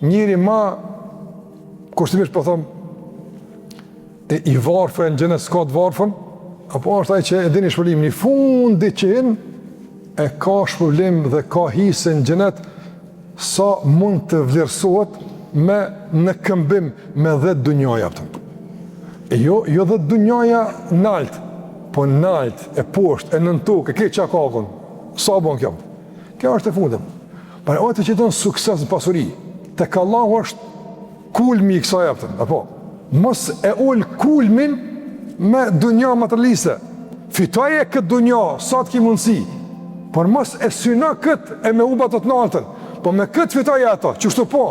njëri ma, kushtimisht po thom, i varfën në gjenet s'ka të varfën, apo është ai që e dini shpëlim, një fundi që e ka shpëlim dhe ka hisë në gjenet, sa mund të vlerësohet me në këmbim me 10 dunjoja. Jo 10 dunjoja nalt, po nalt, e poshtë, e nën tokë, e këtë qakakon, sa bon kjo? Kjo është e fundit. Për ojtë që të në sukses në pasuri, të Allahu është kulmi i kësaj apëtën, apo? Mos e ullë kulmin me dunja materialiste. Fitoje këtë dunja, sa të ki mundësi, por mos e syna këtë e me ubat të natën, po me këtë fitoje ato, qështu po?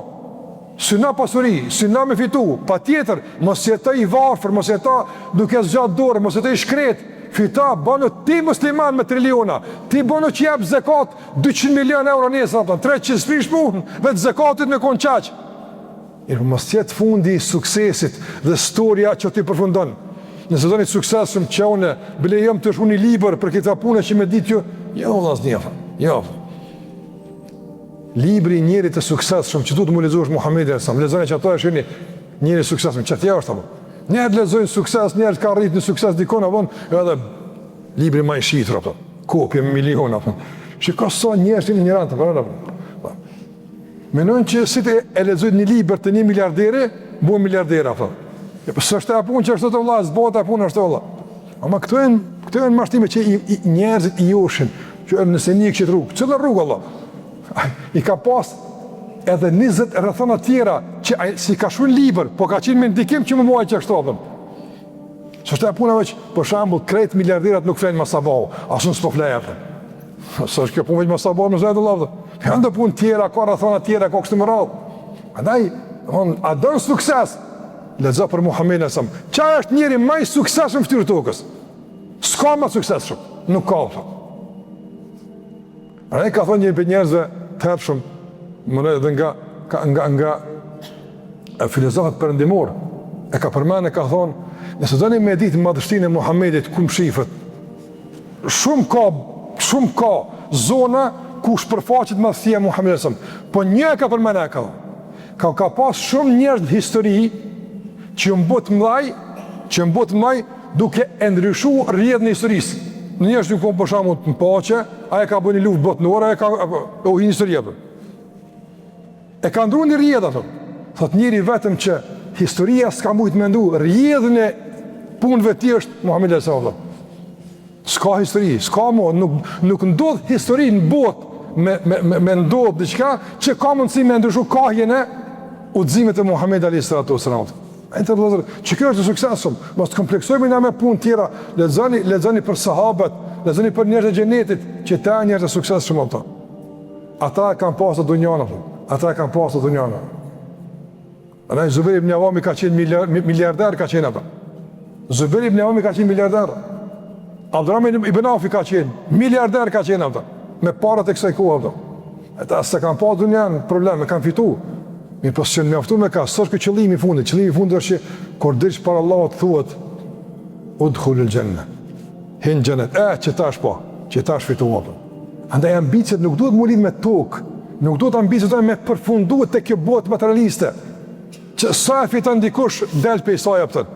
Syna pasuri, syna me fitu, pa tjetër, mos jetoj i varfër, mos jetoj duke zgjatë dorë, mos jetoj i shkret, fita, bano ti musliman me triliona, ti bano që jep zekat 200 milion euro nesër, 300 sprish punë, vetë zekatit me konë qaqë. Mos jetë fundi i suksesit dhe storia që ti përfundon. Nëse do një suksesëm që une, bile jam të shku një liber për këta punë që me ditë jo, vëllaz njefa, jo. Libri njerit të suksesshëm që du të mu lezosh Muhammedi e lezone që ato e shini njerit suksesshëm, që tja është apo. Njerët lezojnë sukses, njerët ka rritë një sukses dikon, avon, edhe libri ma i shitër, apo, kopje me milion, apo. Që ka sa njerët një njërantë, apo. Menojnë që si të e lezojnë një liber të 1 miliarderi, bu miliardera, apo. Së është e punë që është të vla, zbota e punë është të vla. Ama këto e në mashtime që njerëzit i joshin, që nëse një këtë rrugë, cëllë rrugë, Allah? I ka pas edhe 20 rrethana tjera që si ka shun liber, po ka qenë me ndikim që më muaj që është topëm. Së është e puna veç, për shambull, krejt miliarderat nuk flenë ma sabahu, asë nësë po flejë. Së është kjo punë veç ma sabahu në zedë lavdë. Janë dhe punë tjera, ka rrethana tjera, ka kështë më radhë. Andaj, a dënë sukses, lexo për Muhammedin e sëmë. Qa është njeri maj suksesshëm ftyrë tokës? S'ka ma suksesshëm, nuk ka. Rëne ka thonë një për njerëzve të hershëm, mëne edhe nga filozofët perëndimor, e ka përmenë e ka thonë, nëse do një me ditë madhështinë e Muhammedit ku më shifët, shumë ka zona ku shpërfaqet madhështia e Muhammedit e sëmë. Po një e ka përmenë e ka thonë, ka pas shumë njerëz në histori që më botë mlaj duke e ndryshu rrjedhën e historisë. Në njështë një kohë për shamu të në pache, aje ka bërë një luft botënore, aje ka uhin historie. E ka ndru një rrjedhë, thot njëri vetëm që historia s'ka mujtë me ndu, rrjedhën e punëve ti është Muhammed e. S'ka histori, s'ka mo, nuk ndodh histori në botë me ndodh diqka që ka mundësi me ndryshu kahjen e udhëzimet e Muhammed a.s. Që kjo është të suksesëm, mos të kompleksojme nga me punë tjera, lexoni për sahabët, lexoni për njerëz e xhenetit, që ta njerëz e suksesshëm ata. Ata kanë pasur dunjën, ata kanë pasur dunjën. Ana Zubair ibn Awami ka qenë miliardar, ka qenë ata. Zubair ibn Awami ka qenë miliardar. Abdurrahman ibn Awfi ka qenë miliardar, ka qenë ata. Me parat e kësaj kohe ata. Ata s'e kanë pasur dunjën, probleme kanë fituar. Mirë po që në mjaftu me ka, së është këtë qëllimi i fundit është që kur dirësh para Allahut thuhet udkhulul janna. Hin xhenet, që tash po, që tash fituam. Andaj ambicet nuk duhet mu lidh me tokë, nuk duhet ambicet me përfunduar te kjo botë materialiste. Që sa e fiton dikush del pe saj apo.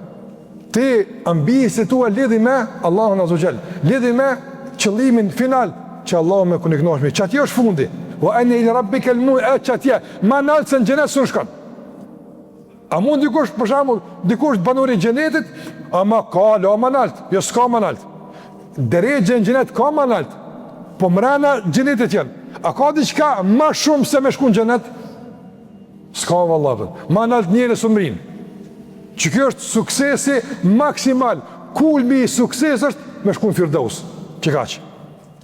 Ti ambicet tua lidhi me Allahun azza xal, lidhi me qëllimin final që Allahu më konektosh me. Çati është fundi. Wa anna ila rabbika al-mu'atiyah ma nalsen xhenet sun shkon. A mund dikush për shembull, dikush banori i xhenetit, ama ka lo manalt, jo s'ka manalt. Drejtë në xhenet ka manalt. Po mrena xhenetit janë. A ka diçka më shumë se me shku në xhenet? S'ka vallahi. Manalt njëri sumrin. Që kjo është suksesi maksimal. Kulmi i suksesit është me shku në Firdaus. Çka kaq?